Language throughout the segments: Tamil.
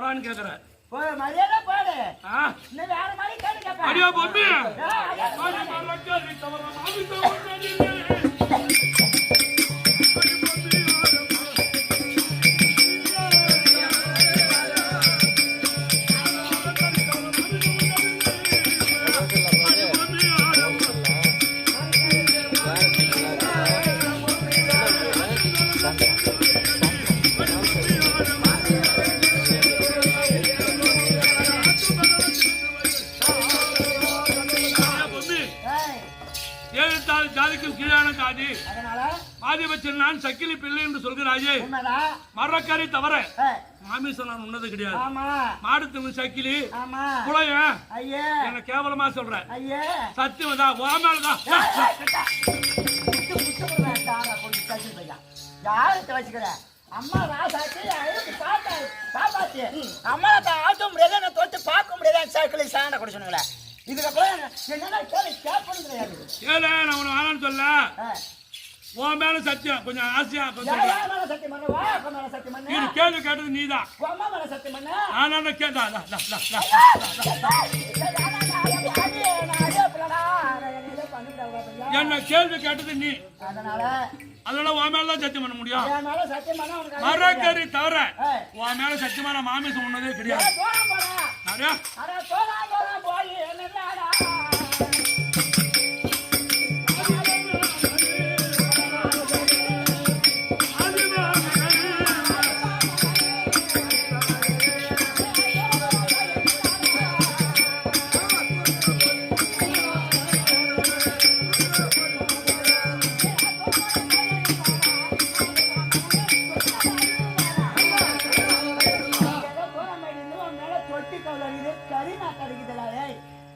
கேக்குற மரியாதை பாடு இன்னும் வேற மாதிரி கேட்டு கேட்பேன் அடியா பொம்மி ஜாதிக்கும் கீழான ஜாதி ஆதிபட்சம் நான் சக்கிலி பிள்ளை என்று சொல்கிறாயே மரக்கறி தவிர மாமிசம் நான் உன்னது கிடையாது மாடு சக்கிலி குளையன் என்ன கேவலமா சொல்றேன் சத்தியம் தான் ஓமேலதான் அம்மா ராசாச்சு பாப்பாச்சு அம்மா ஆட்ட முடியாது தொட்டு பார்க்க முடியாது சைக்கிள் சாண்ட கூட சொன்னீங்களே இதுக்கப்புறம் என்னன்னா கேட்பது கிடையாது ஏல நான் உன வேணான்னு சொல்ல உன் மேல சத்தியம் கொஞ்சம் ஆசையா சத்தியம் பண்ண வா மேல சத்தியம் பண்ண இது கேள்வி கேட்டது நீதான் அம்மா மேல சத்தியம் பண்ண நான் கேட்டா என்ன கேள்வி கேட்டது நீ அதனால உன் மேலதான் சத்தியம் பண்ண முடியும் மரக்கறி தவிர உன் மேல சத்தியமான மாமிசம் உன்னதே கிடையாது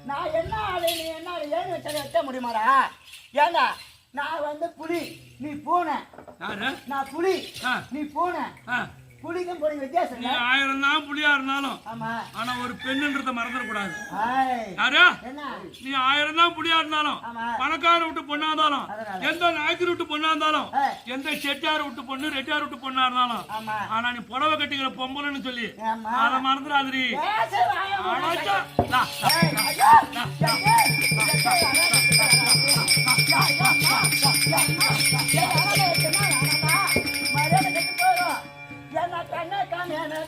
நான் என்ன ஆளு நீ என்ன ஆளு ஏன்னு வச்ச முடியுமாடா ஏண்டா நான் வந்து புலி நீ பூனை நான் புலி நீ பூனை புலிக்கும் போய் வித்தியாசம் நீ 1000 தான் புலியா இருந்தாலும் ஆனா ஒரு பெண்ணுன்றத மறந்துட கூடாது யாரு நீ 1000 தான் புலியா இருந்தாலும் பணக்கார விட்டு பொண்ணா இருந்தாலும் எந்த நாய்க்கு விட்டு பொண்ணா இருந்தாலும் எந்த செட்டியார் விட்டு பொண்ணு ரெட்டியார் விட்டு பொண்ணா இருந்தாலும் ஆனா நீ புடவை கட்டிக்கிற பொம்பளைன்னு சொல்லி அதை மறந்துடாதீ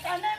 கண்ணே